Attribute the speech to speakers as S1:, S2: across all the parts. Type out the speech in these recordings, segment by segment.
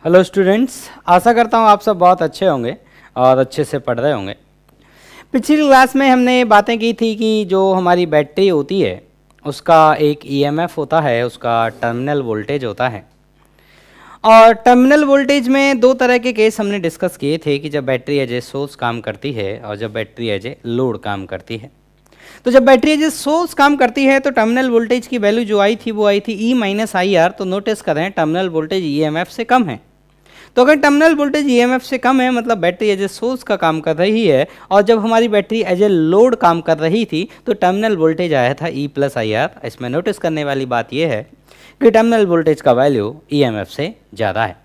S1: Hello students, आशा करता हूँ आप सब बहुत अच्छे होंगे और अच्छे से पढ़ रहे होंगे। पिछली क्लास में हमने बातें की थी कि जो हमारी बैटरी होती है उसका एक ईएमएफ होता है, उसका टर्मिनल वोल्टेज होता है। और टर्मिनल वोल्टेज में दो तरह के केस हमने डिस्कस किए थे कि जब बैटरी एज ए सोर्स काम करती है और जब बैटरी एज ए लोड काम करती है। तो जब बैटरी एज ए सोर्स काम करती है तो टर्मिनल वोल्टेज की वैल्यू जो आई थी वो आई थी E-IR। तो नोटिस करें टर्मिनल वोल्टेज ईएमएफ से कम है। तो अगर टर्मिनल वोल्टेज ईएमएफ से कम है मतलब बैटरी एज ए सोर्स का काम कर रही है, और जब हमारी बैटरी एज ए लोड काम कर रही थी तो टर्मिनल वोल्टेज आया था E+IR। इसमें नोटिस करने वाली बात यह है कि टर्मिनल वोल्टेज का वैल्यू ईएमएफ से ज़्यादा है।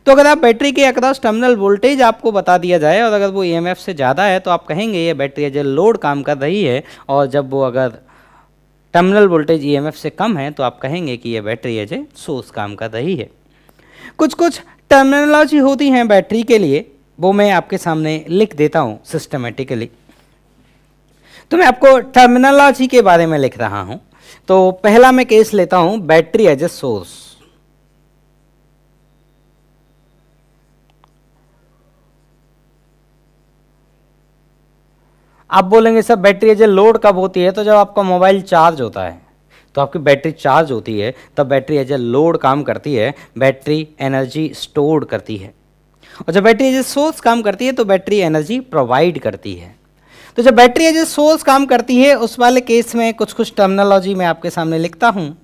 S1: तो अगर आप बैटरी के अक्रॉस टर्मिनल वोल्टेज आपको बता दिया जाए और अगर वो ईएमएफ से ज़्यादा है तो आप कहेंगे ये बैटरी एज ए लोड काम कर रही है, और जब वो अगर टर्मिनल वोल्टेज ईएमएफ से कम है तो आप कहेंगे कि ये बैटरी एज ए सोर्स काम कर रही है। कुछ टर्मिनोलॉजी होती हैं बैटरी के लिए, वो मैं आपके सामने लिख देता हूँ सिस्टमेटिकली। तो मैं आपको टर्मिनोलॉजी के बारे में लिख रहा हूँ। तो पहला मैं केस लेता हूँ बैटरी एज ए सोर्स। आप बोलेंगे sir battery as a load कब होती है? तो जब आपका मोबाइल चार्ज होता है तो आपकी बैटरी चार्ज होती है, तब बैटरी एज ए लोड काम करती है, बैटरी एनर्जी स्टोर करती है। और जब बैटरी एज ए सोर्स काम करती है तो बैटरी एनर्जी प्रोवाइड करती है। तो जब बैटरी एज ए सोर्स काम करती है उस वाले केस में कुछ टर्मिनोलॉजी मैं आपके सामने लिखता हूँ।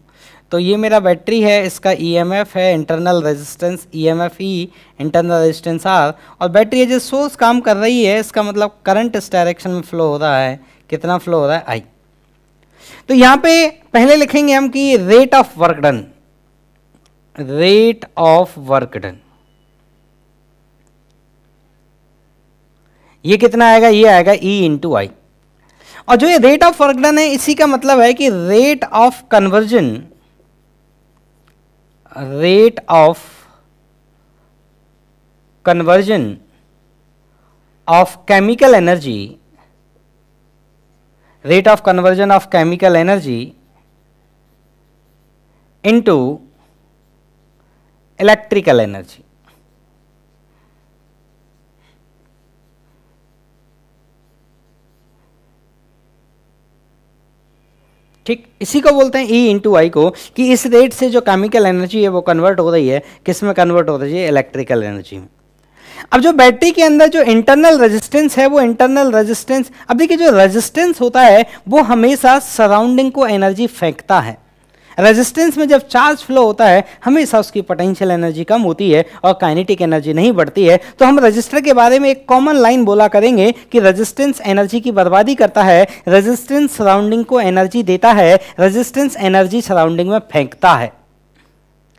S1: तो ये मेरा बैटरी है, इसका ईएमएफ है इंटरनल रेजिस्टेंस ईएमएफ ई, इंटरनल रेजिस्टेंस आर, और बैटरी एज ए सोर्स काम कर रही है, इसका मतलब करंट इस डायरेक्शन में फ्लो हो रहा है। कितना फ्लो हो रहा है? आई। तो यहां पे पहले लिखेंगे हम कि rate of work done, rate of work done ये कितना आएगा? ये आएगा E/I। और जो ये रेट ऑफ वर्क डन है इसी का मतलब है कि rate of conversion, rate of conversion of chemical energy, rate of conversion of chemical energy into electrical energy। ठीक, इसी को बोलते हैं E/I को, कि इस रेट से जो केमिकल एनर्जी है वो कन्वर्ट हो रही है, किस में कन्वर्ट हो रही है? इलेक्ट्रिकल एनर्जी में। अब जो बैटरी के अंदर जो इंटरनल रेजिस्टेंस है वो इंटरनल रेजिस्टेंस, अब देखिए जो रेजिस्टेंस होता है वो हमेशा सराउंडिंग को एनर्जी फेंकता है। रेजिस्टेंस में जब चार्ज फ्लो होता है हमेशा उसकी पोटेंशियल एनर्जी कम होती है और काइनेटिक एनर्जी नहीं बढ़ती है। तो हम रेजिस्टर के बारे में एक कॉमन लाइन बोला करेंगे कि रेजिस्टेंस एनर्जी की बर्बादी करता है, रेजिस्टेंस सराउंडिंग को एनर्जी देता है, रेजिस्टेंस एनर्जी सराउंडिंग में फेंकता है।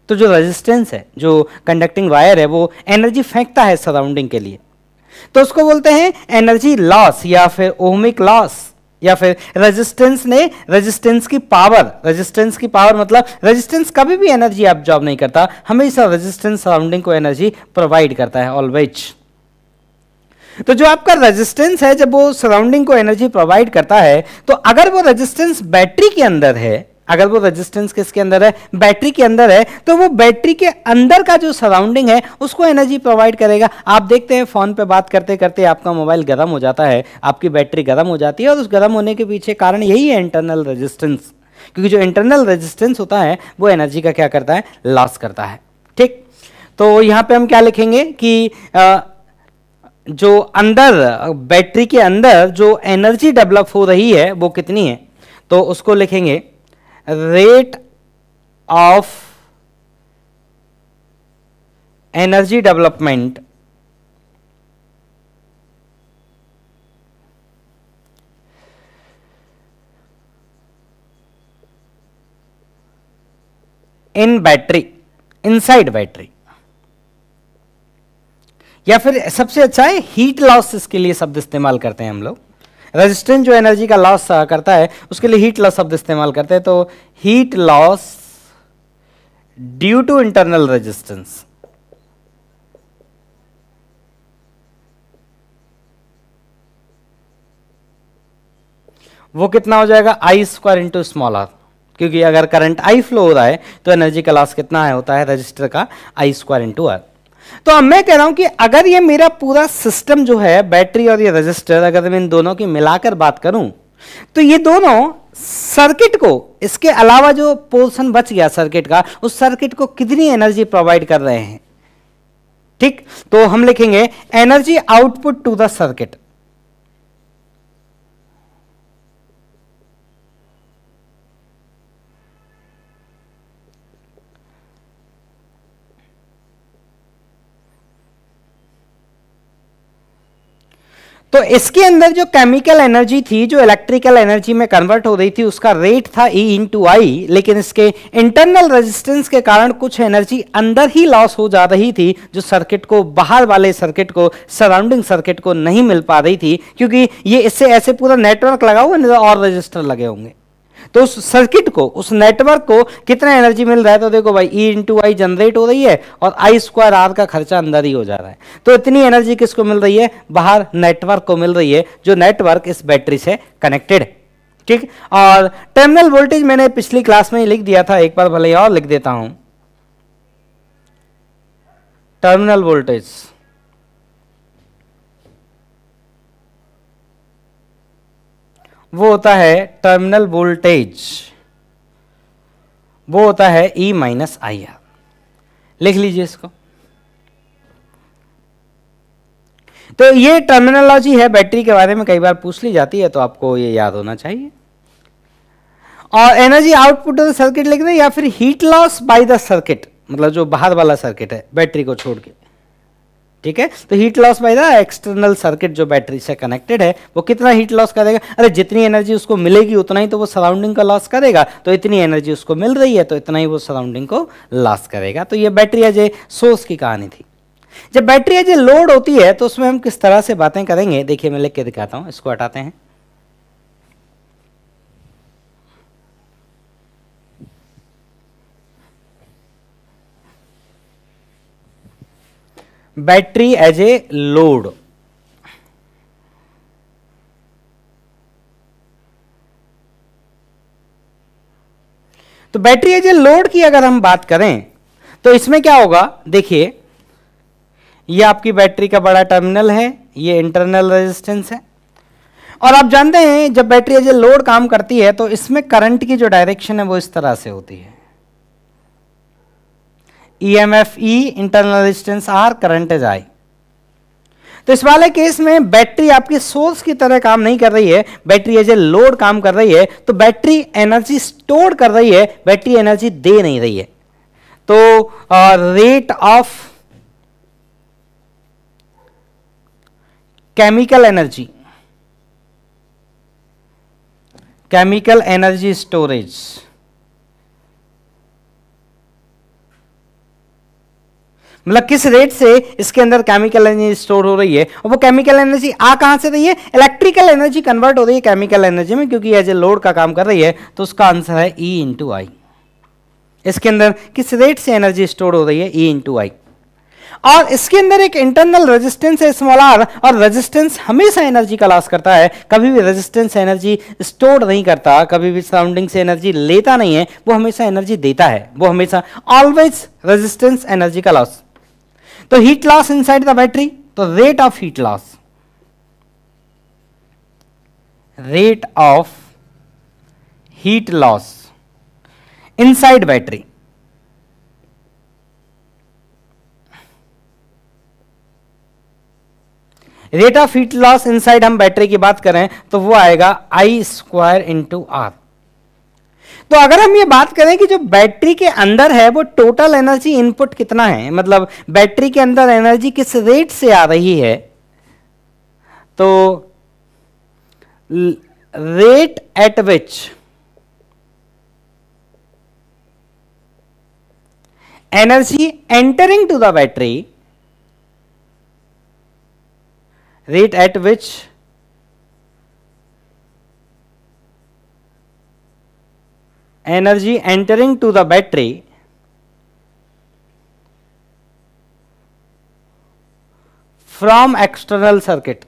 S1: तो जो रेजिस्टेंस है, जो कंडक्टिंग वायर है, वो एनर्जी फेंकता है सराउंडिंग के लिए, तो उसको बोलते हैं एनर्जी लॉस या फिर ओहमिक लॉस, या फिर रेजिस्टेंस ने रेजिस्टेंस की पावर, रेजिस्टेंस की पावर मतलब रेजिस्टेंस कभी भी एनर्जी एब्जॉर्ब नहीं करता, हमेशा रेजिस्टेंस सराउंडिंग को एनर्जी प्रोवाइड करता है ऑलवेज। तो जो आपका रेजिस्टेंस है जब वो सराउंडिंग को एनर्जी प्रोवाइड करता है, तो अगर वो रेजिस्टेंस बैटरी के अंदर है, अगर वो रेजिस्टेंस किसके अंदर है? बैटरी के अंदर है, तो वो बैटरी के अंदर का जो सराउंडिंग है उसको एनर्जी प्रोवाइड करेगा। आप देखते हैं फोन पे बात करते करते आपका मोबाइल गर्म हो जाता है, आपकी बैटरी गर्म हो जाती है, और उस गर्म होने के पीछे कारण यही है इंटरनल रेजिस्टेंस, क्योंकि जो इंटरनल रेजिस्टेंस होता है वो एनर्जी का क्या करता है? लॉस करता है। ठीक, तो यहाँ पे हम क्या लिखेंगे कि जो अंदर बैटरी के अंदर जो एनर्जी डेवलप हो रही है वो कितनी है? तो उसको लिखेंगे rate of energy development in battery, inside battery, या फिर सबसे अच्छा है हीट लॉस, इसके लिए शब्द इस्तेमाल करते हैं हम लोग। रेजिस्टेंस जो एनर्जी का लॉस करता है उसके लिए हीट लॉस शब्द इस्तेमाल करते हैं। तो heat loss due to internal resistance, वो कितना हो जाएगा? I² इंटू स्मॉल r, क्योंकि अगर करंट I फ्लो हो रहा है तो एनर्जी का लॉस कितना है होता है रजिस्टर का I² इंटू r। तो अब मैं कह रहा हूं कि अगर ये मेरा पूरा सिस्टम जो है, बैटरी और ये रजिस्टर, अगर मैं इन दोनों की मिलाकर बात करूं तो ये दोनों सर्किट को, इसके अलावा जो पोर्शन बच गया सर्किट का, उस सर्किट को कितनी एनर्जी प्रोवाइड कर रहे हैं। ठीक, तो हम लिखेंगे energy output to the circuit. तो इसके अंदर जो केमिकल एनर्जी थी, जो इलेक्ट्रिकल एनर्जी में कन्वर्ट हो रही थी, उसका रेट था E इंटू आई, लेकिन इसके इंटरनल रेजिस्टेंस के कारण कुछ एनर्जी अंदर ही लॉस हो जा रही थी, जो सर्किट को, बाहर वाले सर्किट को, सराउंडिंग सर्किट को नहीं मिल पा रही थी, क्योंकि ये इससे ऐसे पूरा नेटवर्क लगा हुआ है और रजिस्टर लगे होंगे। तो उस सर्किट को, उस नेटवर्क को कितना एनर्जी मिल रहा है, तो देखो भाई E इंटू आई जनरेट हो रही है और आई स्क्वायर आर का खर्चा अंदर ही हो जा रहा है। तो इतनी एनर्जी किसको मिल रही है, बाहर नेटवर्क को मिल रही है, जो नेटवर्क इस बैटरी से कनेक्टेड है। ठीक, और टर्मिनल वोल्टेज मैंने पिछली क्लास में ही लिख दिया था, एक बार भले और लिख देता हूं। टर्मिनल वोल्टेज वो होता है, टर्मिनल वोल्टेज वो होता है E माइनस आई आर। लिख लीजिए इसको। तो ये टर्मिनोलॉजी है, बैटरी के बारे में कई बार पूछ ली जाती है, तो आपको ये याद होना चाहिए। और energy output of the circuit लिख दें, या फिर heat loss by the circuit, मतलब जो बाहर वाला सर्किट है बैटरी को छोड़ के। ठीक है, तो heat loss by the external circuit जो बैटरी से कनेक्टेड है, वो कितना हीट लॉस करेगा। अरे जितनी एनर्जी उसको मिलेगी उतना ही तो वो सराउंडिंग का लॉस करेगा, तो इतनी एनर्जी उसको मिल रही है तो इतना ही वो सराउंडिंग को लॉस करेगा। तो ये बैटरी एज ए सोर्स की कहानी थी। जब बैटरी एज ए लोड होती है तो उसमें हम किस तरह से बातें करेंगे, देखिए मैं लिख के दिखाता हूं, इसको हटाते हैं। बैटरी एज ए लोड, तो बैटरी एज ए लोड की अगर हम बात करें तो इसमें क्या होगा, देखिए ये आपकी बैटरी का बड़ा टर्मिनल है, ये इंटरनल रेजिस्टेंस है, और आप जानते हैं जब बैटरी एज ए लोड काम करती है तो इसमें करंट की जो डायरेक्शन है वो इस तरह से होती है, EMF E, internal resistance R, current is I। तो इस वाले केस में बैटरी आपकी सोर्स की तरह काम नहीं कर रही है, बैटरी एज ए लोड काम कर रही है, तो बैटरी एनर्जी स्टोर कर रही है, बैटरी एनर्जी दे नहीं रही है। तो rate of chemical energy storage, मतलब किस रेट से इसके अंदर केमिकल एनर्जी स्टोर हो रही है, और वो केमिकल एनर्जी आ कहां से रही है, इलेक्ट्रिकल एनर्जी कन्वर्ट हो रही है केमिकल एनर्जी में, क्योंकि एज ए लोड का काम कर रही है। तो उसका आंसर है E इंटू आई। इसके अंदर किस रेट से एनर्जी स्टोर हो रही है, E इंटू आई। और इसके अंदर एक इंटरनल रेजिस्टेंस है स्मॉल r, और रेजिस्टेंस हमेशा एनर्जी का लॉस करता है, कभी भी रेजिस्टेंस एनर्जी स्टोर नहीं करता, कभी भी सराउंडिंग से एनर्जी लेता नहीं है, वो हमेशा एनर्जी देता है, वो हमेशा ऑलवेज रेजिस्टेंस एनर्जी का लॉस। तो heat loss inside the battery, तो rate of heat loss inside battery, rate of heat loss inside हम बैटरी की बात करें तो वो आएगा I स्क्वायर इंटू R। तो अगर हम ये बात करें कि जो बैटरी के अंदर है वो टोटल एनर्जी इनपुट कितना है, मतलब बैटरी के अंदर एनर्जी किस रेट से आ रही है, तो rate at which energy entering to the battery, rate at which energy entering to the battery from external circuit,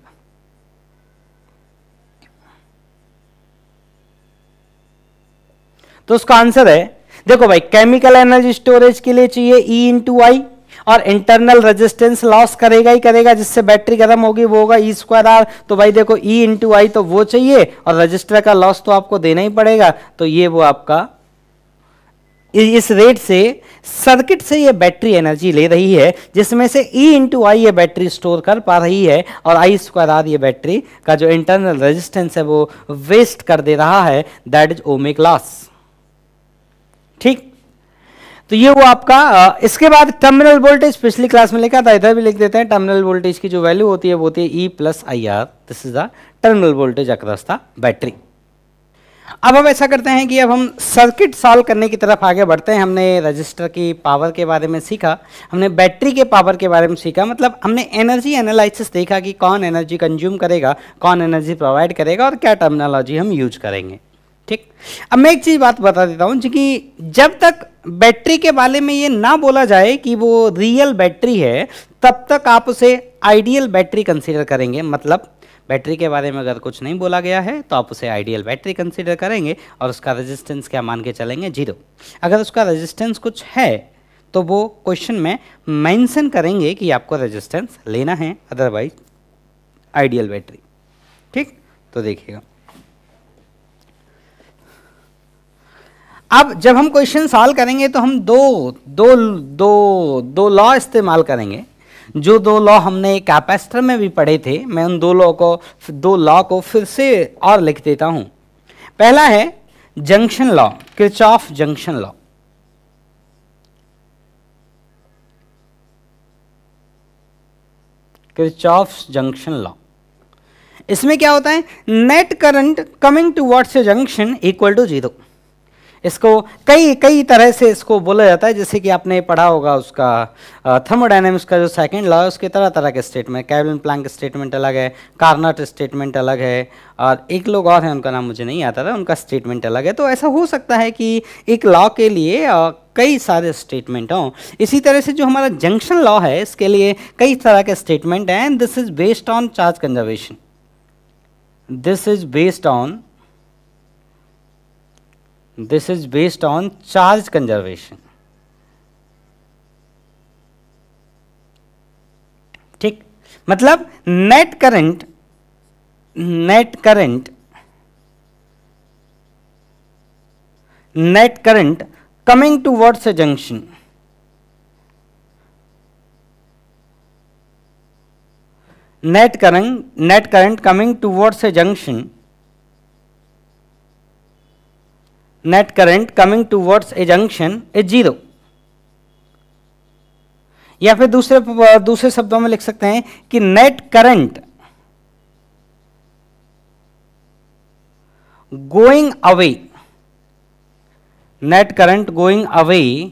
S1: तो उसका आंसर है, देखो भाई केमिकल एनर्जी स्टोरेज के लिए चाहिए E इंटू आई, और इंटरनल रेजिस्टेंस लॉस करेगा ही करेगा, जिससे बैटरी गर्म होगी, वो होगा ई स्क्वायर आर। तो भाई देखो ई इंटू आई तो वो चाहिए, और रजिस्टर का लॉस तो आपको देना ही पड़ेगा। तो ये वो आपका इस रेट से सर्किट से ये बैटरी एनर्जी ले रही है, जिसमें से E इंटू आई ये बैटरी स्टोर कर पा रही है, और आई स्क्वायर आर ये बैटरी का जो इंटरनल रेजिस्टेंस है वो वेस्ट कर दे रहा है, दैट इज ओमिक लॉस। ठीक, तो ये वो आपका इसके बाद टर्मिनल वोल्टेज पिछली क्लास में लिखा था, इधर भी लिख देते हैं। टर्मिनल वोल्टेज की जो वैल्यू होती है वो होती है E plus I R, this is the terminal voltage across the battery. अब हम ऐसा करते हैं कि अब हम सर्किट सॉल्व करने की तरफ आगे बढ़ते हैं। हमने रजिस्टर की पावर के बारे में सीखा, हमने बैटरी के पावर के बारे में सीखा, मतलब हमने एनर्जी एनालिसिस देखा कि कौन एनर्जी कंज्यूम करेगा, कौन एनर्जी प्रोवाइड करेगा, और क्या टर्मिनोलॉजी हम यूज करेंगे। ठीक, अब मैं एक चीज़ बात बता देता हूँ कि जब तक बैटरी के बारे में ये ना बोला जाए कि वो रियल बैटरी है, तब तक आप उसे आइडियल बैटरी कंसीडर करेंगे। मतलब बैटरी के बारे में अगर कुछ नहीं बोला गया है तो आप उसे आइडियल बैटरी कंसीडर करेंगे, और उसका रेजिस्टेंस क्या मान के चलेंगे, 0। अगर उसका रेजिस्टेंस कुछ है तो वो क्वेश्चन में मेंशन करेंगे कि आपको रेजिस्टेंस लेना है, अदरवाइज आइडियल बैटरी। ठीक, तो देखिएगा अब जब हम क्वेश्चन सॉल्व करेंगे तो हम दो लॉ इस्तेमाल करेंगे, जो 2 लॉ हमने कैपेसिटर में भी पढ़े थे। मैं उन 2 लॉ को फिर से और लिख देता हूं। पहला है junction law, Kirchhoff junction law. Kirchhoff junction law, इसमें क्या होता है, net current coming towards a junction equal to 0। इसको कई तरह से इसको बोला जाता है, जैसे कि आपने पढ़ा होगा उसका थर्मोडायनेमिक्स का जो सेकंड लॉ है, उसके तरह तरह के स्टेटमेंट, केल्विन प्लैंक स्टेटमेंट अलग है, कार्नट स्टेटमेंट अलग है, और एक लोग और हैं उनका नाम मुझे नहीं आता था, उनका स्टेटमेंट अलग है। तो ऐसा हो सकता है कि एक लॉ के लिए कई सारे स्टेटमेंट हों। इसी तरह से जो हमारा जंक्शन लॉ है, इसके लिए कई तरह के स्टेटमेंट हैं, and this is based on charge conservation. This is based on charge conservation। ठीक, मतलब net current coming towards a junction, net current coming towards a junction, net current coming towards a junction is 0। या फिर दूसरे शब्दों में लिख सकते हैं कि net current going away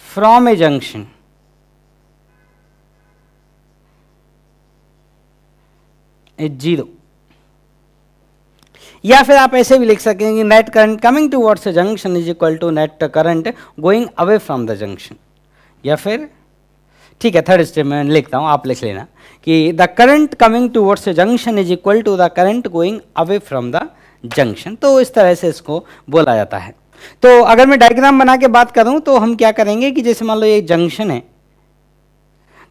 S1: from a junction is 0। या फिर आप ऐसे भी लिख सकेंगे net current coming towards a junction is equal to net current going away from the junction. या फिर ठीक है, थर्ड स्टेप में लिखता हूं, आप लिख लेना कि the current coming towards a junction is equal to the current going away from the junction. तो इस तरह से इसको बोला जाता है। तो अगर मैं डायग्राम बना के बात करूं तो हम क्या करेंगे कि जैसे मान लो ये जंक्शन है,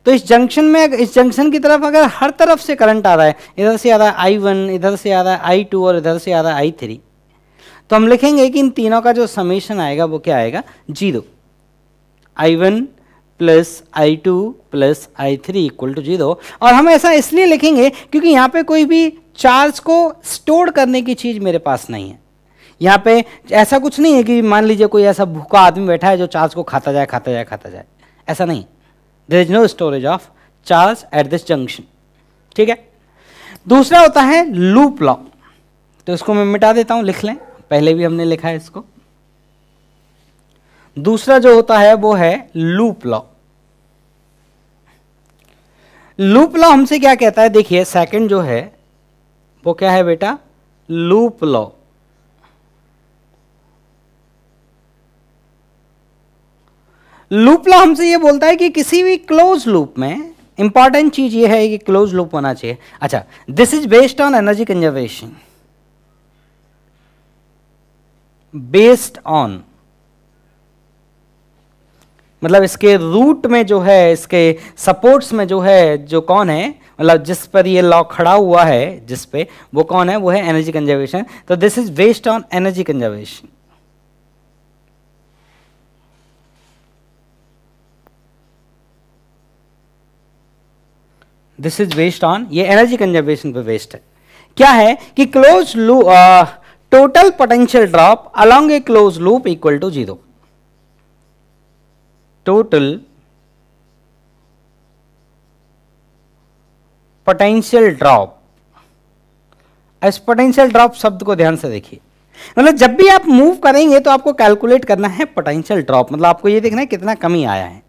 S1: तो इस जंक्शन में, इस जंक्शन की तरफ अगर हर तरफ से करंट आ रहा है, इधर से आ रहा है I1, इधर से आ रहा है I2 और इधर से आ रहा है I3, तो हम लिखेंगे कि इन तीनों का जो समेशन आएगा वो क्या आएगा, 0। I1 plus I2 plus I3 equal to 0। और हम ऐसा इसलिए लिखेंगे क्योंकि यहाँ पे कोई भी चार्ज को स्टोर करने की चीज़ मेरे पास नहीं है। यहाँ पे ऐसा कुछ नहीं है कि मान लीजिए कोई ऐसा भूखा आदमी बैठा है जो चार्ज को खाता जाए, ऐसा नहीं। There is no storage of charge at this junction। ठीक है, दूसरा होता है लूप लॉ। तो इसको मैं मिटा देता हूं, लिख लें, पहले भी हमने लिखा है इसको। दूसरा जो होता है वो है लूप लॉ। लूप लॉ हमसे क्या कहता है, देखिए सेकंड जो है वो क्या है बेटा, लूप लॉ। लूप लॉ हमसे ये बोलता है कि किसी भी क्लोज लूप में इंपॉर्टेंट चीज ये है कि क्लोज लूप होना चाहिए। अच्छा, this is based on energy conservation. Based on, मतलब इसके रूट में जो है, इसके सपोर्ट्स में जो है, जो कौन है, मतलब जिस पर ये लॉ खड़ा हुआ है, जिस पे, वो कौन है, वो है एनर्जी कंजर्वेशन। तो this is based on energy conservation. This is based on, ये एनर्जी कंजर्वेशन पे बेस्ड है। क्या है कि close loop, total potential drop along a close loop equal to 0। Total potential drop, इस पोटेंशियल ड्रॉप शब्द को ध्यान से देखिए, मतलब जब भी आप मूव करेंगे तो आपको कैलकुलेट करना है पोटेंशियल ड्रॉप, मतलब आपको ये देखना है कितना कमी आया है।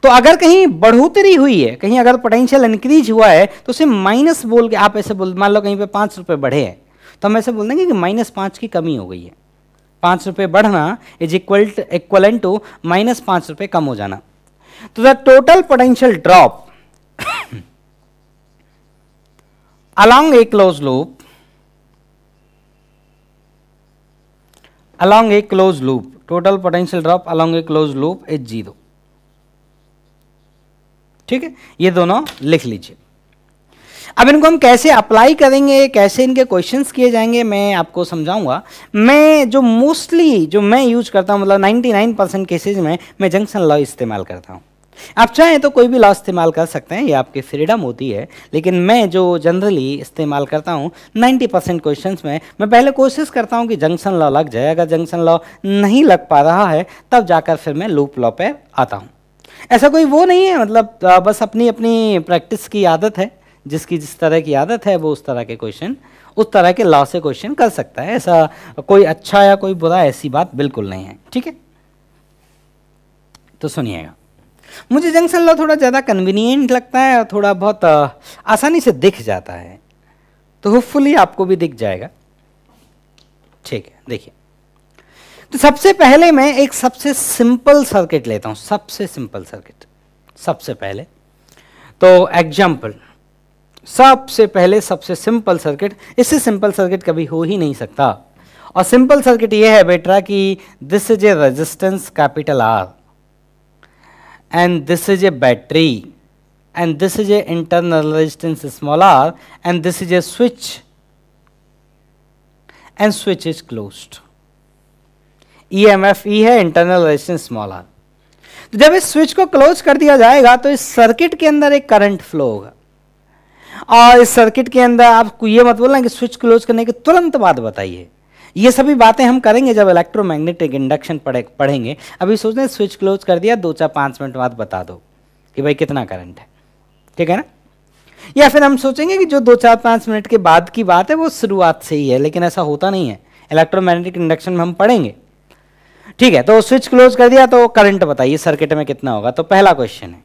S1: तो अगर कहीं बढ़ोतरी हुई है, कहीं अगर पोटेंशियल इंक्रीज हुआ है, तो उसे माइनस बोल के आप ऐसे बोल, मान लो कहीं पे 5 रुपए बढ़े हैं, तो हम ऐसे बोल देंगे कि -5 की कमी हो गई है। 5 रुपए बढ़ना इज इक्वल टू -5 रुपए कम हो जाना। तो the total potential drop along a closed loop, along a closed loop, total potential drop along a closed loop is 0। ठीक है, ये दोनों लिख लीजिए। अब इनको हम कैसे अप्लाई करेंगे, कैसे इनके क्वेश्चंस किए जाएंगे, मैं आपको समझाऊंगा। मैं जो मोस्टली जो मैं यूज करता हूं, मतलब 99% केसेज में मैं जंक्शन लॉ इस्तेमाल करता हूं। आप चाहें तो कोई भी लॉ इस्तेमाल कर सकते हैं, ये आपकी फ्रीडम होती है, लेकिन मैं जो जनरली इस्तेमाल करता हूं 90% क्वेश्चंस में मैं पहले कोशिश करता हूं कि जंक्शन लॉ लग जाए। अगर जंक्शन लॉ नहीं लग पा रहा है तब जाकर फिर मैं लूप लॉ पे आता हूं। ऐसा कोई वो नहीं है, मतलब बस अपनी अपनी प्रैक्टिस की आदत है, जिसकी जिस तरह की आदत है वो उस तरह के क्वेश्चन, उस तरह के लॉ से क्वेश्चन कर सकता है। ऐसा कोई अच्छा या कोई बुरा, ऐसी बात बिल्कुल नहीं है। ठीक है, तो सुनिएगा, मुझे जंक्शन लॉ थोड़ा ज़्यादा कन्वीनियंट लगता है और थोड़ा बहुत आसानी से दिख जाता है, तो होपफुली आपको भी दिख जाएगा। ठीक है, देखिए, तो सबसे पहले मैं एक सबसे सिंपल सर्किट लेता हूं, सबसे सिंपल सर्किट। सबसे पहले तो एग्जाम्पल, सबसे पहले सबसे सिंपल सर्किट, इससे सिंपल सर्किट कभी हो ही नहीं सकता। और सिंपल सर्किट यह है बेटा कि this is a resistance capital R, and this is a battery, and this is a internal resistance small r, and this is a switch, and switch is closed। EMF E है, internal resistance small r. तो जब इस switch को close कर दिया जाएगा तो इस सर्किट के अंदर एक करंट फ्लो होगा, और इस सर्किट के अंदर आपको ये मत बोलना कि स्विच क्लोज करने के तुरंत बाद बताइए। ये सभी बातें हम करेंगे जब इलेक्ट्रोमैग्नेटिक इंडक्शन पढ़ेंगे। अभी सोच रहे स्विच क्लोज कर दिया, 2-4-5 मिनट बाद बता दो कि भाई कितना करंट है, ठीक है ना। या फिर हम सोचेंगे कि जो 2-4-5 मिनट के बाद की बात है वो शुरुआत से ही है, लेकिन ऐसा होता नहीं है। इलेक्ट्रोमैग्नेटिक इंडक्शन में हम पढ़ेंगे, ठीक है। तो स्विच क्लोज कर दिया तो करंट बताइए सर्किट में कितना होगा। तो पहला क्वेश्चन है,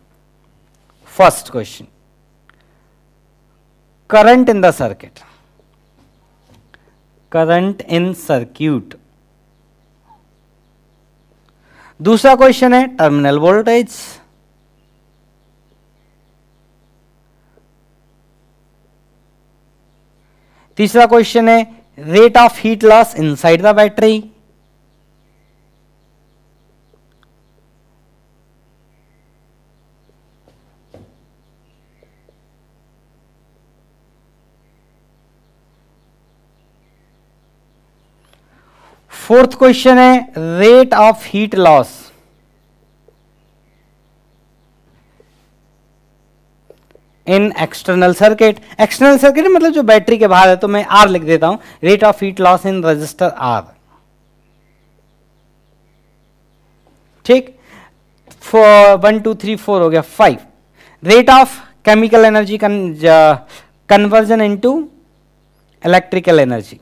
S1: first question, current in the circuit, current in circuit. दूसरा क्वेश्चन है टर्मिनल वोल्टेज। तीसरा क्वेश्चन है rate of heat loss inside the battery. Fourth question है rate of heat loss in external circuit. External circuit मतलब जो battery के बाहर है, तो मैं आर लिख देता हूं, rate of heat loss in resistor R. ठीक, 1 2 3 4 हो गया। 5 rate of chemical energy conversion into electrical energy.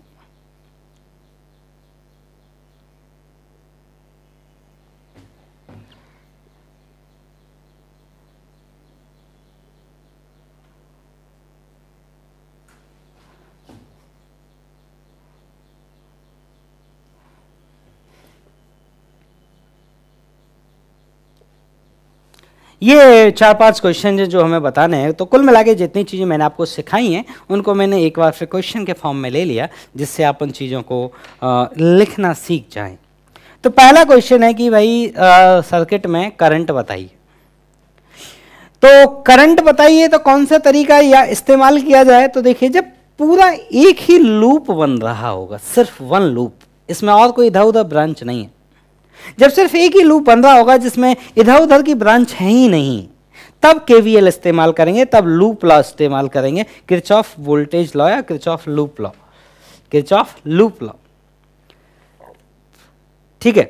S1: ये 4-5 क्वेश्चन जो हमें बताने हैं, तो कुल मिला के जितनी चीज़ें मैंने आपको सिखाई हैं उनको मैंने एक बार फिर क्वेश्चन के फॉर्म में ले लिया, जिससे आप उन चीज़ों को लिखना सीख जाएं। तो पहला क्वेश्चन है कि भाई सर्किट में करंट बताइए। तो करंट बताइए तो कौन सा तरीका या इस्तेमाल किया जाए, तो देखिए जब पूरा एक ही लूप बन रहा होगा, सिर्फ वन लूप, इसमें और कोई इधर उधर ब्रांच नहीं है, जब सिर्फ एक ही लूप बन रहा होगा जिसमें इधर उधर की ब्रांच है ही नहीं, तब केवीएल इस्तेमाल करेंगे, तब लूप लॉ इस्तेमाल करेंगे, किरचॉफ वोल्टेज लॉ या Kirchhoff loop law, Kirchhoff loop law. ठीक है,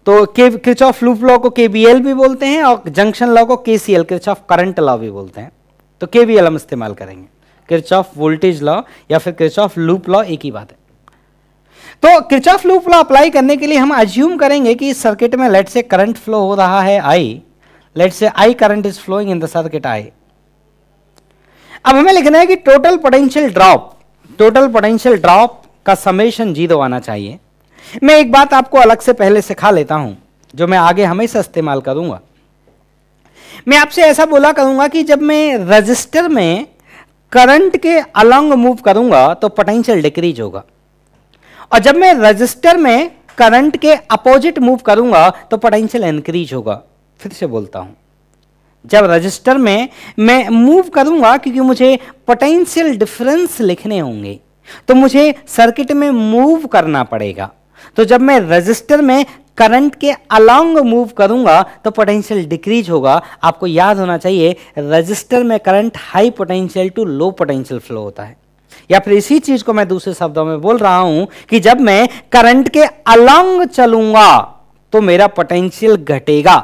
S1: तो किरचॉफ लूप लॉ को केवीएल भी बोलते हैं और जंक्शन लॉ को केसीएल, किरचॉफ करंट लॉ भी बोलते हैं। तो केवीएल हम इस्तेमाल करेंगे, किरचॉफ वोल्टेज लॉ या फिर किरचॉफ लूप लॉ एक ही बात है। तो किरचॉफ लूप लॉ अप्लाई करने के लिए हम अज्यूम करेंगे कि इस सर्किट में लेट से करंट फ्लो हो रहा है I, let say I current is flowing in the circuit I. अब हमें लिखना है कि टोटल पोटेंशियल ड्रॉप का समेशन 0 आना चाहिए। मैं एक बात आपको अलग से पहले सिखा लेता हूं, जो मैं आगे हमेशा इस्तेमाल करूंगा। मैं आपसे ऐसा बोला करूंगा कि जब मैं रजिस्टर में करंट के अलोंग मूव करूंगा तो पोटेंशियल डिक्रीज होगा, और जब मैं रजिस्टर में करंट के अपोजिट मूव करूंगा तो पोटेंशियल इंक्रीज होगा। फिर से बोलता हूं, जब रजिस्टर में मैं मूव करूंगा, क्योंकि मुझे पोटेंशियल डिफरेंस लिखने होंगे तो मुझे सर्किट में मूव करना पड़ेगा। तो जब मैं रजिस्टर में करंट के अलोंग मूव करूंगा तो पोटेंशियल डिक्रीज होगा। आपको याद होना चाहिए रजिस्टर में current high potential to low potential flow होता है। या फिर इसी चीज को मैं दूसरे शब्दों में बोल रहा हूं कि जब मैं करंट के अलोंग चलूंगा तो मेरा पोटेंशियल घटेगा,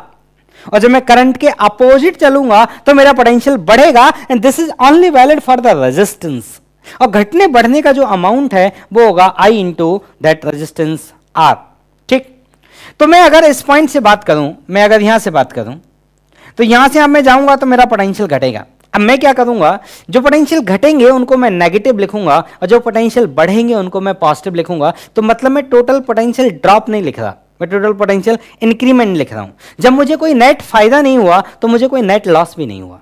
S1: और जब मैं करंट के अपोजिट चलूंगा तो मेरा पोटेंशियल बढ़ेगा। And this is only valid for the resistance. और घटने बढ़ने का जो अमाउंट है वो होगा आई इंटू दैट रेजिस्टेंस आर। ठीक, तो मैं अगर इस पॉइंट से बात करूं, मैं अगर यहां से बात करूं, तो यहां से अब मैं जाऊंगा तो मेरा पोटेंशियल घटेगा। अब मैं क्या करूंगा, जो पोटेंशियल घटेंगे उनको मैं नेगेटिव लिखूंगा और जो पोटेंशियल बढ़ेंगे उनको मैं पॉजिटिव लिखूंगा। तो मतलब मैं टोटल पोटेंशियल ड्रॉप नहीं लिख रहा, मैं टोटल पोटेंशियल इंक्रीमेंट लिख रहा हूं। जब मुझे कोई नेट फायदा नहीं हुआ तो मुझे कोई नेट लॉस भी नहीं हुआ।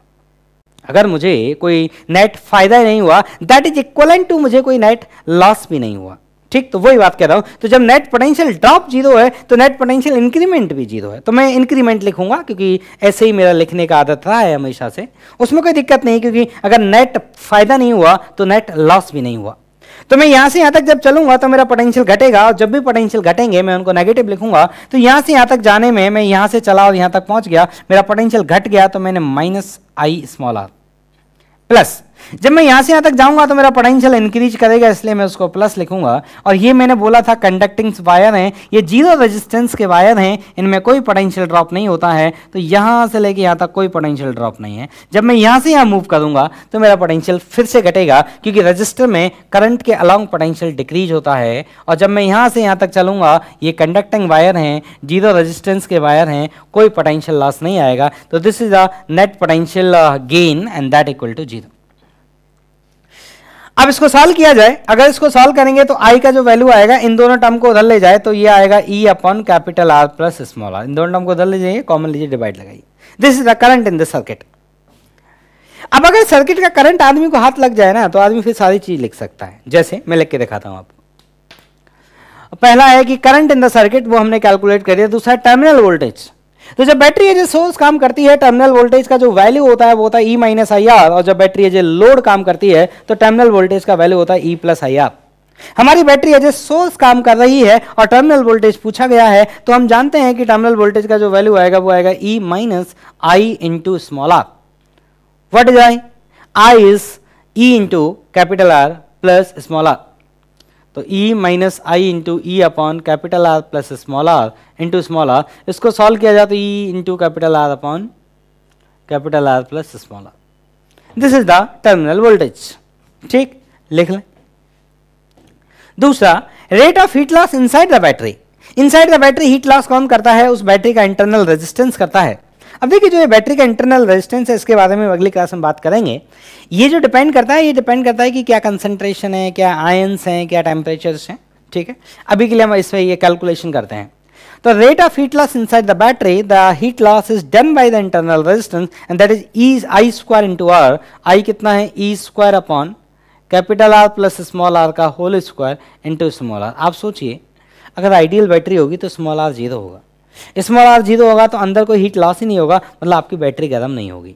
S1: अगर मुझे कोई नेट फायदा नहीं हुआ दैट इज इक्वलेंट टू मुझे कोई नेट लॉस भी नहीं हुआ। ठीक, तो वही बात कह रहा हूं। तो जब नेट पोटेंशियल ड्रॉप 0 है तो नेट पोटेंशियल इंक्रीमेंट भी 0 है, तो मैं इंक्रीमेंट लिखूंगा क्योंकि ऐसे ही मेरा लिखने का आदत रहा है हमेशा से। उसमें कोई दिक्कत नहीं, क्योंकि अगर नेट फायदा नहीं हुआ तो नेट लॉस भी नहीं हुआ। तो मैं यहां से यहां तक जब चलूंगा तो मेरा पोटेंशियल घटेगा, और जब भी पोटेंशियल घटेंगे मैं उनको नेगेटिव लिखूंगा। तो यहां से यहां तक जाने में मैं यहां से चला और यहां तक पहुंच गया, मेरा पोटेंशियल घट गया, तो मैंने minus I small R plus. जब मैं यहां से यहां तक जाऊंगा तो मेरा पोटेंशियल इंक्रीज करेगा, इसलिए मैं उसको प्लस लिखूंगा। और ये मैंने बोला था कंडक्टिंग वायर हैं, ये 0 रेजिस्टेंस के वायर हैं, इनमें कोई पोटेंशियल ड्रॉप नहीं होता है। तो यहां से लेके यहां तक कोई पोटेंशियल ड्रॉप नहीं है। जब मैं यहां से यहां मूव करूंगा तो मेरा पोटेंशियल फिर से घटेगा, क्योंकि रजिस्टर में करंट के अलोंग पोटेंशियल डिक्रीज होता है। और जब मैं यहां से यहां तक चलूंगा, ये कंडक्टिंग वायर हैं, 0 रेजिस्टेंस के वायर हैं, कोई पोटेंशियल लॉस नहीं आएगा। तो this is the net potential gain and that equal to 0। अब इसको सॉल्व किया जाए, अगर इसको सॉल्व करेंगे तो आई का जो वैल्यू आएगा, इन दोनों टर्म को उधर ले जाए तो ये आएगा e upon capital are plus small r. इन दोनों टर्म को उधर ले जाइए, कॉमन लीजिए, डिवाइड लगाइए। This is the current in the circuit. अब अगर सर्किट का करंट आदमी को हाथ लग जाए ना तो आदमी फिर सारी चीज लिख सकता है। जैसे मैं लिख के दिखाता हूं आपको। पहला है कि करंट इन द सर्किट, वो हमने कैलकुलेट कर दिया। दूसरा टर्मिनल वोल्टेज। तो जब बैटरी एज ए सोर्स काम करती है, टर्मिनल वोल्टेज का जो वैल्यू होता है वो होता है ई माइनस आई आर, और जब बैटरी एज ए लोड काम करती है तो टर्मिनल वोल्टेज का वैल्यू होता है ई प्लस आई आर। हमारी बैटरी एज ए सोर्स काम कर रही है और टर्मिनल वोल्टेज पूछा गया है, तो हम जानते हैं कि टर्मिनल वोल्टेज का जो वैल्यू आएगा वो आएगा e minus i into small r. What is i? I is e into capital are plus small r. तो e minus i into e upon capital are plus small r into small r. इसको solve किया जाए तो e into capital r upon capital are plus small r. This is the terminal voltage. ठीक, लिख लें। दूसरा, rate of heat loss inside the battery. Inside the battery heat loss कौन करता है? उस बैटरी का इंटरनल रेजिस्टेंस करता है। अब देखिए, जो ये बैटरी का इंटरनल रेजिस्टेंस है, इसके बारे में अगली क्लास में बात करेंगे। ये जो डिपेंड करता है, ये डिपेंड करता है कि क्या कंसंट्रेशन है, क्या आयंस हैं, क्या टेम्परेचर्स हैं। ठीक है, अभी के लिए हम इस पर ये कैलकुलेशन करते हैं। तो rate of heat loss inside the battery, the heat loss is done by the internal resistance and that is e i square into r. I कितना है, e square upon capital are plus small r का whole square into small r. आप सोचिए अगर ideal battery होगी तो small r zero होगा, small r zero होगा तो अंदर कोई हीट लॉस ही नहीं होगा, मतलब आपकी बैटरी गर्म नहीं होगी.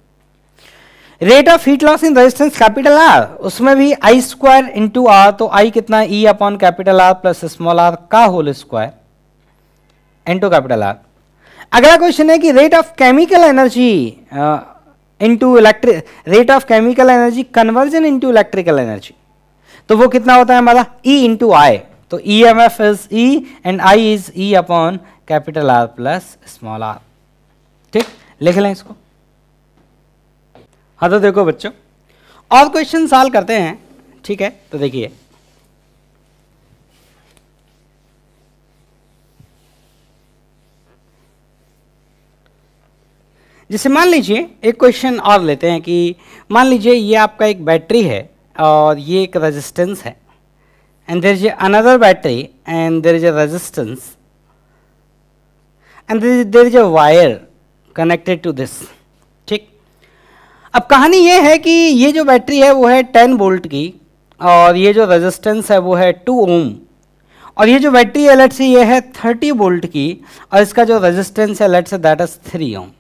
S1: Rate of heat loss in resistance capital R, उसमें भी आई स्क्वायर इंटू आर, तो आई कितना है, E upon capital are plus small r का whole square into capital R. अगला क्वेश्चन है कि rate of chemical energy into electric, rate of chemical energy conversion into electrical energy, तो वो कितना होता है हमारा, ई इंटू आई. तो E M F is E and I is E upon capital are plus small R. ठीक, लिख लें इसको. हाँ तो देखो बच्चों और क्वेश्चन सॉल्व करते हैं. ठीक है, तो देखिए जैसे मान लीजिए एक क्वेश्चन और लेते हैं कि मान लीजिए ये आपका एक बैटरी है और ये एक रेजिस्टेंस है and there is another battery and there is a resistance and there is a wire connected to this. ठीक, अब कहानी ये है कि ये जो बैटरी है वो है 10 वोल्ट की और ये जो रेजिस्टेंस है वो है 2 ओम और ये जो बैटरी है लेट्स से ये है 30 वोल्ट की और इसका जो रेजिस्टेंस है लेट्स से दैट इज 3 ओम.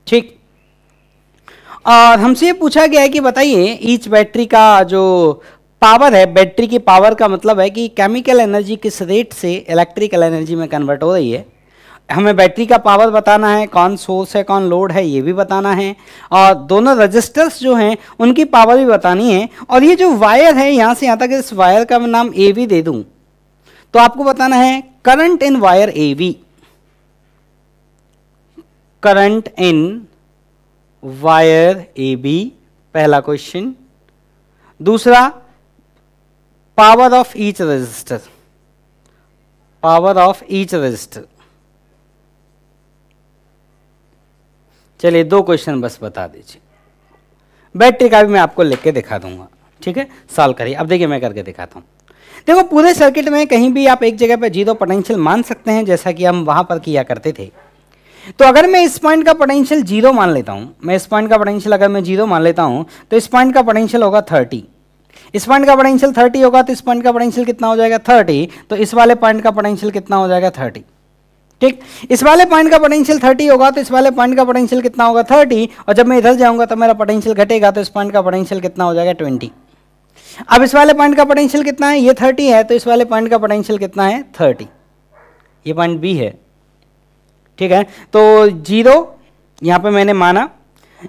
S1: ठीक, और हमसे ये पूछा गया है कि बताइए ईच बैटरी का जो पावर है, बैटरी की पावर का मतलब है कि केमिकल एनर्जी किस रेट से इलेक्ट्रिकल एनर्जी में कन्वर्ट हो रही है. हमें बैटरी का पावर बताना है, कौन सोर्स है कौन लोड है ये भी बताना है और दोनों रजिस्टर्स जो हैं उनकी पावर भी बतानी है. और ये जो वायर है यहाँ से यहाँ तक, इस वायर का मैं नाम ए वी दे दूँ तो आपको बताना है current in wire A B, current in wire A B, पहला क्वेश्चन. दूसरा power of each resistor, power of each resistor. चलिए 2 क्वेश्चन बस बता दीजिए. बैटरी का भी मैं आपको लिख के दिखा दूंगा. ठीक है, सॉल्व करिए. अब देखिए मैं करके दिखाता हूँ. देखो पूरे सर्किट में कहीं भी आप एक जगह पर जीरो पोटेंशियल मान सकते हैं जैसा कि हम वहां पर किया करते थे. तो अगर मैं इस पॉइंट का पोटेंशियल जीरो मान लेता हूं, मैं इस पॉइंट का पोटेंशियल अगर मैं जीरो मान लेता हूं तो इस पॉइंट का पोटेंशियल होगा 30. इस पॉइंट का पोटेंशियल 30 होगा तो इस पॉइंट का पोटेंशियल कितना हो जाएगा 30. तो इस वाले पॉइंट का पोटेंशियल कितना हो जाएगा 30. ठीक, इस वाले पॉइंट का पोटेंशियल 30 होगा तो इस वाले पॉइंट का पोटेंशियल कितना होगा 30 और जब मैं इधर जाऊंगा तो मेरा पोटेंशियल घटेगा तो इस पॉइंट का पोटेंशियल कितना हो जाएगा 20. अब इस वाले पॉइंट का पोटेंशियल कितना है, ये 30 है तो इस वाले पॉइंट का पोटेंशियल कितना है 30. ये पॉइंट बी है. ठीक है, तो जीरो यहाँ पे मैंने माना,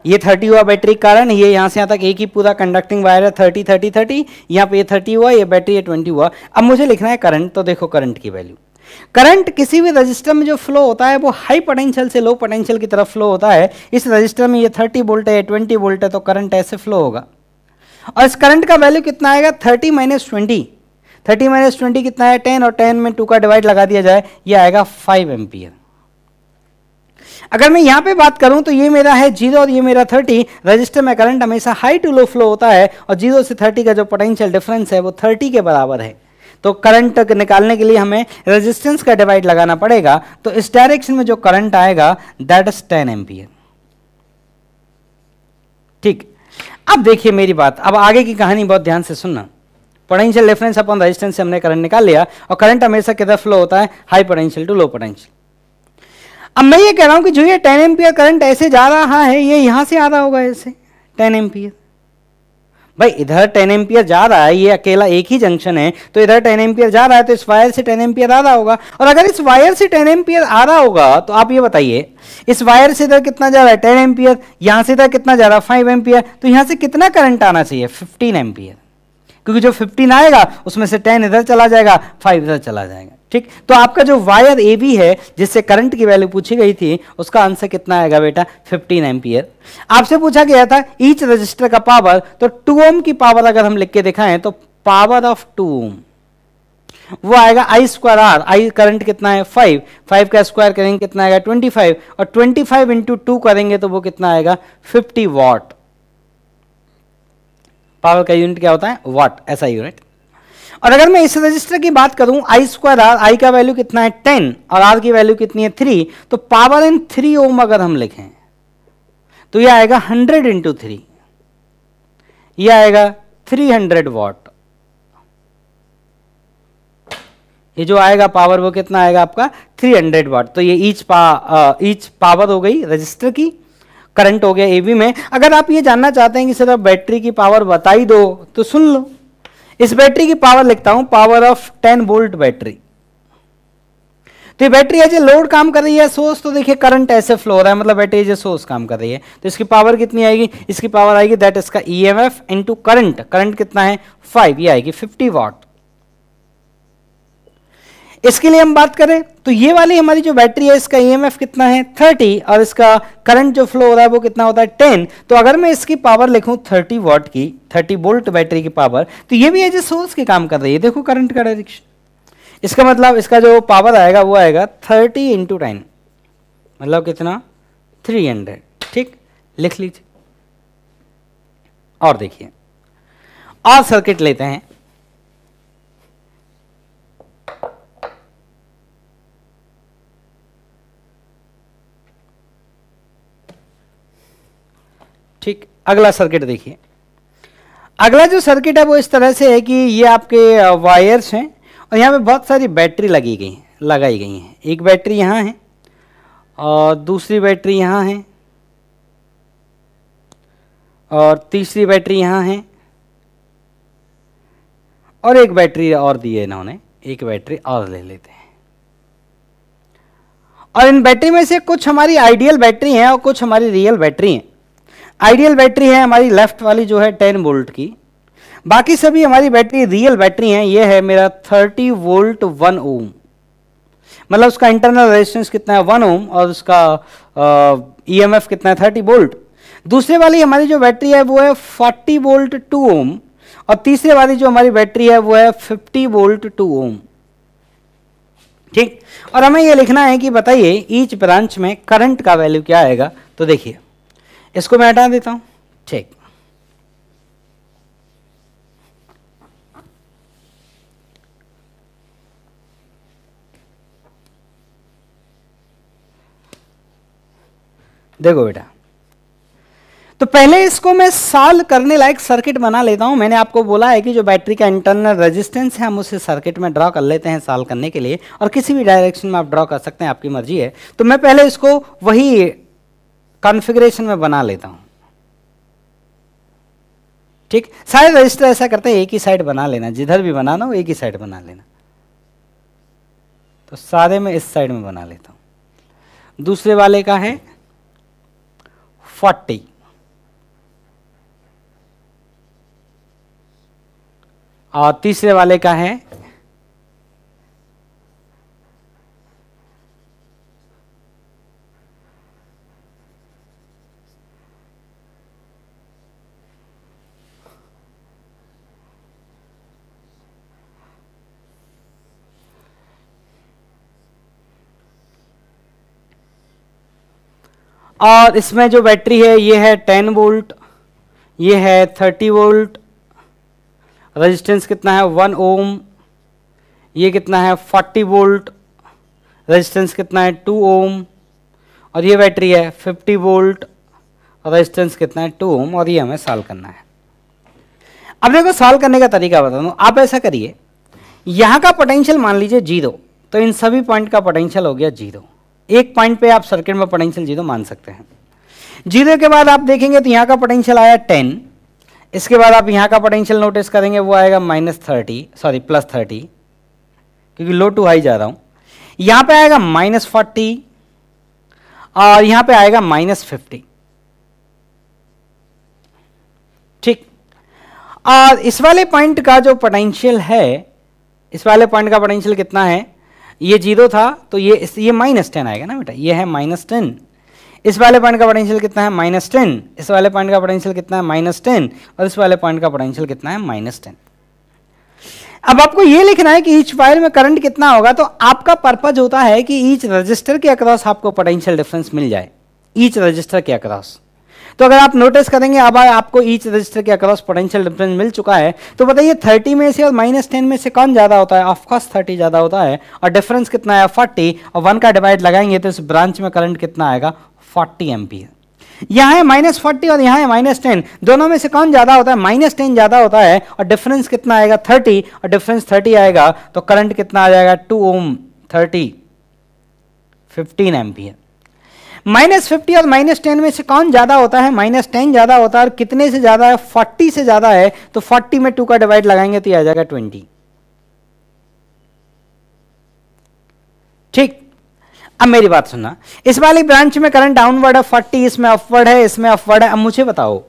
S1: ये 30 हुआ बैटरी कारण, ये यहाँ से यहाँ तक एक ही पूरा कंडक्टिंग वायर है 30 30 30, यहाँ पे ये 30 हुआ, ये बैटरी ये 20 हुआ. अब मुझे लिखना है करंट. तो देखो करंट की वैल्यू, करंट किसी भी रजिस्टर में जो फ्लो होता है वो हाई पोटेंशियल से लो पोटेंशियल की तरफ फ्लो होता है. इस रजिस्टर में ये 30 वोल्ट है, 20 वोल्ट है, तो करंट ऐसे फ्लो होगा. और इस करंट का वैल्यू कितना आएगा 30 - 20. 30 - 20 कितना है 10 और 10 में 2 का डिवाइड लगा दिया जाए, ये आएगा 5 एम्पियर. अगर मैं यहां पे बात करूं तो ये मेरा है 0 और ये मेरा 30. रजिस्टर में करंट हमेशा हाई टू लो फ्लो होता है और 0 से 30 का जो पोटेंशियल डिफरेंस है वो 30 के बराबर है. तो करंट निकालने के लिए हमें रेजिस्टेंस का डिवाइड लगाना पड़ेगा. तो इस डायरेक्शन में जो करंट आएगा दैट इज 10 एम्पियर. ठीक, अब देखिए मेरी बात, अब आगे की कहानी बहुत ध्यान से सुनना. पोटेंशियल डिफरेंस अपॉन रेजिस्टेंस से हमने करंट निकाल लिया और करंट हमेशा किधर फ्लो होता है, high potential to low potential. अब मैं ये कह रहा हूं कि जो ये 10 एम्पियर करंट ऐसे जा रहा है ये यहां से आ रहा होगा ऐसे 10 एम्पियर. भाई इधर 10 एम्पियर जा रहा है, ये अकेला एक ही जंक्शन है तो इधर 10 एम्पियर जा रहा है तो इस वायर से 10 एम्पियर आ रहा होगा. और अगर इस वायर से 10 एम्पियर आ रहा होगा तो आप ये बताइए इस वायर से इधर कितना जा रहा है 10 एम्पियर, यहां से इधर कितना जा रहा है 5 एम्पियर. तो यहां से कितना करंट आना चाहिए 15 एम्पियर, क्योंकि जो 15 आएगा उसमें से 10 इधर चला जाएगा 5 इधर चला जाएगा. ठीक, तो आपका जो वायर ए बी है जिससे करंट की वैल्यू पूछी गई थी उसका आंसर कितना आएगा बेटा 15 एम्पियर. आपसे पूछा गया था ईच रजिस्टर का पावर, तो 2 ओम की पावर अगर हम लिख के दिखाएं तो पावर ऑफ 2 ओम वो आएगा आई स्क्वायर आर. आई करंट कितना है 5, 5 का स्क्वायर करेंगे कितना आएगा 25 और 25 इंटू 2 करेंगे तो वो कितना आएगा 50 वॉट. पावर का यूनिट क्या होता है वाट, ऐसा यूनिट. और अगर मैं इस रजिस्टर की बात करूं आई स्क्वायर आर, आई का वैल्यू कितना है 10 और आर की वैल्यू कितनी है 3, तो पावर इन 3 ओम अगर हम लिखें तो ये आएगा 100 इंटू 3, ये आएगा 300 वॉट। ये जो आएगा पावर वो कितना आएगा आपका 300 वाट। तो ये ईच पावर हो गई रजिस्टर की, करंट हो गया एबी में। अगर आप ये जानना चाहते हैं कि सिर्फ बैटरी की पावर बताई दो तो सुन लो, इस बैटरी की पावर लिखता हूं, पावर ऑफ 10 वोल्ट बैटरी। तो ये बैटरी एज ए लोड काम कर रही है, सोर्स तो देखिए करंट ऐसे फ्लो हो रहा है, मतलब बैटरी एज ए सोर्स काम कर रही है। तो इसकी पावर कितनी आएगी, इसकी पावर आएगी दैट इसका ईएमएफ इनटू करंट, करंट कितना है 5, ये आएगी 50 वाट। इसके लिए हम बात करें तो ये वाली हमारी जो बैटरी है इसका ईएमएफ कितना है 30 और इसका करंट जो फ्लो हो रहा है वो कितना होता है 10। तो अगर मैं इसकी पावर लिखूं 30 वाट की, 30 वोल्ट बैटरी की पावर, तो ये भी एज ए सोर्स के काम कर रही है। देखो करंट का डायरेक्शन, इसका मतलब इसका जो पावर आएगा वो आएगा 30 इंटू 10, मतलब कितना 300। ठीक, लिख लीजिए। और देखिए और सर्किट लेते हैं। ठीक, अगला सर्किट देखिए। अगला जो सर्किट है वो इस तरह से है कि ये आपके वायर्स हैं और यहाँ पे बहुत सारी बैटरी लगाई गई हैं। एक बैटरी यहाँ है और दूसरी बैटरी यहाँ है और तीसरी बैटरी यहाँ है और एक बैटरी और दी है इन्होंने, एक बैटरी और ले लेते हैं। और इन बैटरी में से कुछ हमारी आइडियल बैटरी हैं और कुछ हमारी रियल बैटरी हैं। आइडियल बैटरी है हमारी लेफ्ट वाली जो है 10 वोल्ट की, बाकी सभी हमारी बैटरी रियल बैटरी हैं। ये है मेरा 30 वोल्ट 1 ओम, मतलब उसका इंटरनल रेजिस्टेंस कितना है 1 ओम और उसका ईएमएफ कितना है 30 वोल्ट। दूसरे वाली हमारी जो बैटरी है वो है 40 वोल्ट 2 ओम और तीसरे वाली जो हमारी बैटरी है वो है 50 वोल्ट 2 ओम। ठीक, और हमें ये लिखना है कि बताइए ईच ब्रांच में करंट का वैल्यू क्या आएगा। तो देखिए इसको मैं हटा देता हूं। ठीक, देखो बेटा, तो पहले इसको मैं सॉल्व करने लायक सर्किट बना लेता हूं। मैंने आपको बोला है कि जो बैटरी का इंटरनल रेजिस्टेंस है हम उसे सर्किट में ड्रॉ कर लेते हैं सॉल्व करने के लिए, और किसी भी डायरेक्शन में आप ड्रॉ कर सकते हैं, आपकी मर्जी है। तो मैं पहले इसको वही कॉन्फ़िगरेशन में बना लेता हूं। ठीक, सारे रजिस्टर ऐसा करते हैं, एक ही साइड बना लेना, जिधर भी बनाना हो एक ही साइड बना लेना। तो सारे में इस साइड में बना लेता हूं। दूसरे वाले का है 40 और तीसरे वाले का है और इसमें जो बैटरी है ये है 10 वोल्ट, ये है 30 वोल्ट, रेजिस्टेंस कितना है 1 ओम, ये कितना है 40 वोल्ट, रेजिस्टेंस कितना है 2 ओम, और ये बैटरी है 50 वोल्ट, रेजिस्टेंस कितना है 2 ओम, और ये हमें सॉल्व करना है। अब देखो सॉल्व करने का तरीका बता दूं। आप ऐसा करिए, यहाँ का पोटेंशियल मान लीजिए 0, तो इन सभी पॉइंट का पोटेंशियल हो गया 0। एक पॉइंट पे आप सर्किट में पोटेंशियल 0 मान सकते हैं। 0 के बाद आप देखेंगे तो यहाँ का पोटेंशियल आया 10, इसके बाद आप यहाँ का पोटेंशियल नोटिस करेंगे वो आएगा +30, क्योंकि लो टू हाई जा रहा हूँ। यहाँ पे आएगा -40 और यहाँ पे आएगा -50। ठीक, और इस वाले पॉइंट का जो पोटेंशियल है, इस वाले पॉइंट का पोटेंशियल कितना है, ये 0 था तो ये -10 आएगा ना बेटा, ये है -10। इस वाले पॉइंट का पोटेंशियल कितना है -10, इस वाले पॉइंट का पोटेंशियल कितना है -10, और इस वाले पॉइंट का पोटेंशियल कितना है -10। अब आपको ये लिखना है कि ईच वायर में करंट कितना होगा। तो आपका पर्पज होता है कि ईच रजिस्टर के अक्रॉस आपको पोटेंशियल डिफरेंस मिल जाए, ईच रजिस्टर के अक्रॉस। तो अगर आप नोटिस करेंगे अब आपको ईच रजिस्टर के अक्रॉस पोटेंशियल डिफरेंस मिल चुका है, तो बताइए 30 में से और -10 में से कौन ज्यादा होता है? ऑफकोर्स 30 ज्यादा होता है, और डिफरेंस कितना है 40, और 1 का डिवाइड लगाएंगे तो इस ब्रांच में करंट कितना आएगा 40 एम्पियर। यहाँ है -40 और यहाँ है -10, दोनों में से कौन ज्यादा होता है? -10 ज्यादा होता है, और डिफरेंस कितना आएगा 30, और डिफरेंस 30 आएगा तो करंट कितना आ जाएगा 2 ओम 30 15 एम्पियर। -50 और -10 में से कौन ज्यादा होता है? -10 ज्यादा होता है, और कितने से ज्यादा है? 40 से ज्यादा है, तो 40 में 2 का डिवाइड लगाएंगे तो ये आ जाएगा 20। ठीक, अब मेरी बात सुनना, इस वाली ब्रांच में करंट डाउनवर्ड है 40, इसमें अपवर्ड है, इसमें अपवर्ड है। अब मुझे बताओ,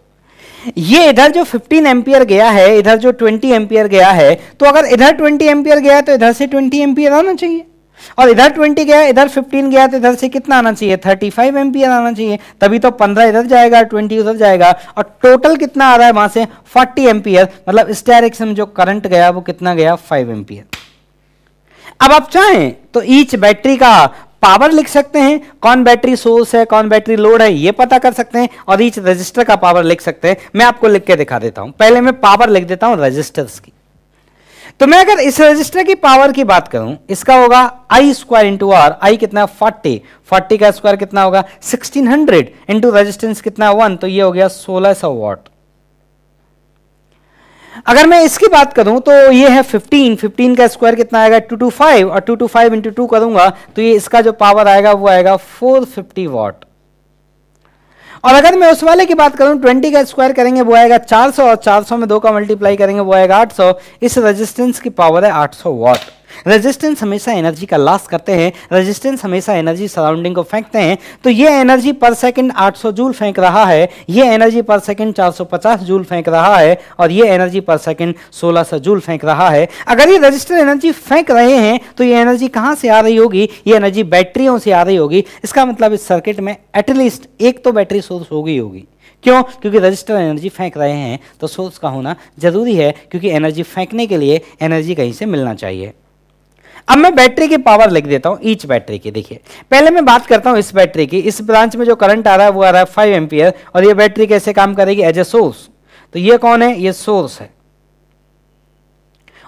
S1: ये इधर जो 15 एम्पियर गया है, इधर जो 20 एम्पियर गया है, तो अगर इधर 20 एम्पियर गया तो इधर से 20 एम्पियर आना चाहिए, और इधर 20 गया, इधर 15 गया, तो इधर से कितना आना चाहिए? 35 एम्पियर आना चाहिए। तभी तो 15 इधर जाएगा, 20 उधर जाएगा, और टोटल कितना आ रहा है वहां से 40 एम्पियर। मतलब इस डायरेक्शन में जो करंट गया वो कितना गया? 5 एम्पियर। अब आप चाहें तो ईच बैटरी का पावर लिख सकते हैं, कौन बैटरी सोर्स है, कौन बैटरी लोड है, ये पता कर सकते हैं, और ईच रजिस्टर का पावर लिख सकते हैं। मैं आपको लिख के दिखा देता हूं। पहले मैं पावर लिख देता हूं रजिस्टर्स की। तो मैं अगर इस रजिस्टर की पावर की बात करूं, इसका होगा आई स्क्वायर इंटू आर। आई कितना? 40 का स्क्वायर कितना होगा? 1600 इंटू रेजिस्टेंस कितना? 1, तो ये हो गया 1600 वॉट। अगर मैं इसकी बात करूं तो ये है 15 का स्क्वायर कितना आएगा? 225, और 225 इंटू 2 करूंगा तो ये इसका जो पावर आएगा वो आएगा 450 वॉट। और अगर मैं उस वाले की बात करूं 20 का स्क्वायर करेंगे वो आएगा 400, और 400 में 2 का मल्टीप्लाई करेंगे वो आएगा 800। इस रेजिस्टेंस की पावर है 800 वॉट। रेजिस्टेंस हमेशा एनर्जी का लॉस करते हैं, रेजिस्टेंस हमेशा एनर्जी सराउंडिंग को फेंकते हैं। तो ये एनर्जी पर सेकंड 800 जूल फेंक रहा है, ये एनर्जी पर सेकंड 450 जूल फेंक रहा है, और ये एनर्जी पर सेकंड 1600 जूल फेंक रहा है। अगर ये रजिस्टर एनर्जी फेंक रहे हैं तो ये एनर्जी कहां से आ रही होगी? ये एनर्जी बैटरियों से आ रही होगी। इसका मतलब इस सर्किट में एटलीस्ट एक तो बैटरी सोर्स होगी। क्यों? क्योंकि रजिस्टर एनर्जी फेंक रहे हैं तो सोर्स का होना जरूरी है, क्योंकि एनर्जी फेंकने के लिए एनर्जी कहीं से मिलना चाहिए। अब मैं बैटरी की पावर लिख देता हूं, ईच बैटरी की। देखिए, पहले मैं बात करता हूं इस बैटरी की। इस ब्रांच में जो करंट आ रहा है वो आ रहा है 5 एम्पियर, और ये बैटरी कैसे काम करेगी? As a source. तो ये कौन है? ये सोर्स है,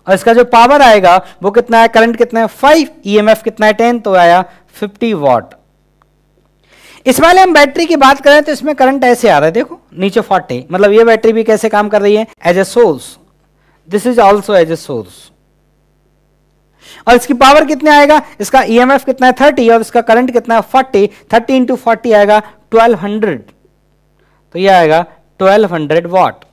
S1: और इसका जो पावर आएगा वो कितना है? करंट कितना है? 5, ईएमएफ कितना है? 10, तो आया 50 वॉट। इस वाले हम बैटरी की बात करें तो इसमें करंट ऐसे आ रहा है, देखो नीचे 40, मतलब ये बैटरी भी कैसे काम कर रही है? As a source. This is also as a source. और इसकी पावर कितने आएगा? इसका ईएमएफ कितना है? 30, और इसका करंट कितना है? 40। 30 इंटू 40 आएगा 1200, तो यह आएगा 1200 वॉट।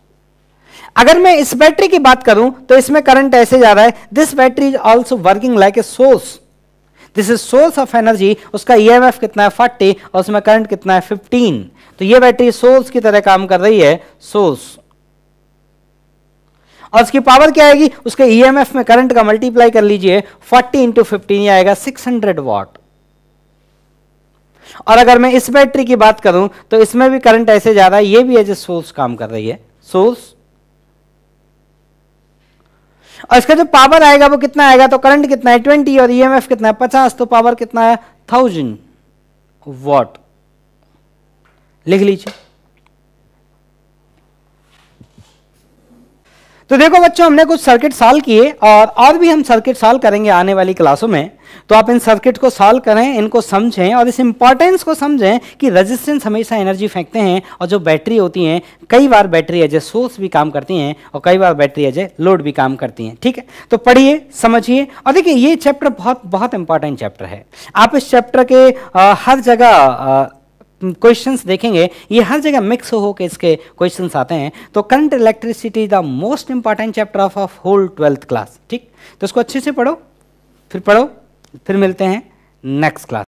S1: अगर मैं इस बैटरी की बात करूं तो इसमें करंट ऐसे जा रहा है, this battery is also working like a source, this is source of energy. उसका ईएमएफ कितना है? 40, और उसमें करंट कितना है? 15। तो यह बैटरी सोर्स की तरह काम कर रही है, सोर्स। और उसकी पावर क्या आएगी? उसके ईएमएफ में करंट का मल्टीप्लाई कर लीजिए, 40 इंटू 15 आएगा 600 वॉट। और अगर मैं इस बैटरी की बात करूं तो इसमें भी करंट ऐसे जा रहा है, ये भी एज ए सोर्स काम कर रही है, सोर्स। और इसका जो पावर आएगा वो कितना आएगा? तो करंट कितना है? 20, और ईएमएफ कितना है? 50, तो पावर कितना है? 1000 वॉट। लिख लीजिए। तो देखो बच्चों, हमने कुछ सर्किट सॉल्व किए, और भी हम सर्किट सॉल्व करेंगे आने वाली क्लासों में। तो आप इन सर्किट को सॉल्व करें, इनको समझें, और इस इंपॉर्टेंस को समझें कि रेजिस्टेंस हमेशा एनर्जी फेंकते हैं, और जो बैटरी होती हैं कई बार बैटरी एज ए सोर्स भी काम करती हैं, और कई बार बैटरी एज ए लोड भी काम करती हैं। ठीक है, तो पढ़िए, समझिए, और देखिए ये चैप्टर बहुत बहुत इंपॉर्टेंट चैप्टर है। आप इस चैप्टर के हर जगह क्वेश्चंस देखेंगे, ये हर जगह मिक्स हो के इसके क्वेश्चंस आते हैं। तो current electricity the most important chapter of whole 12th class. ठीक, तो इसको अच्छे से पढ़ो, फिर मिलते हैं नेक्स्ट क्लास।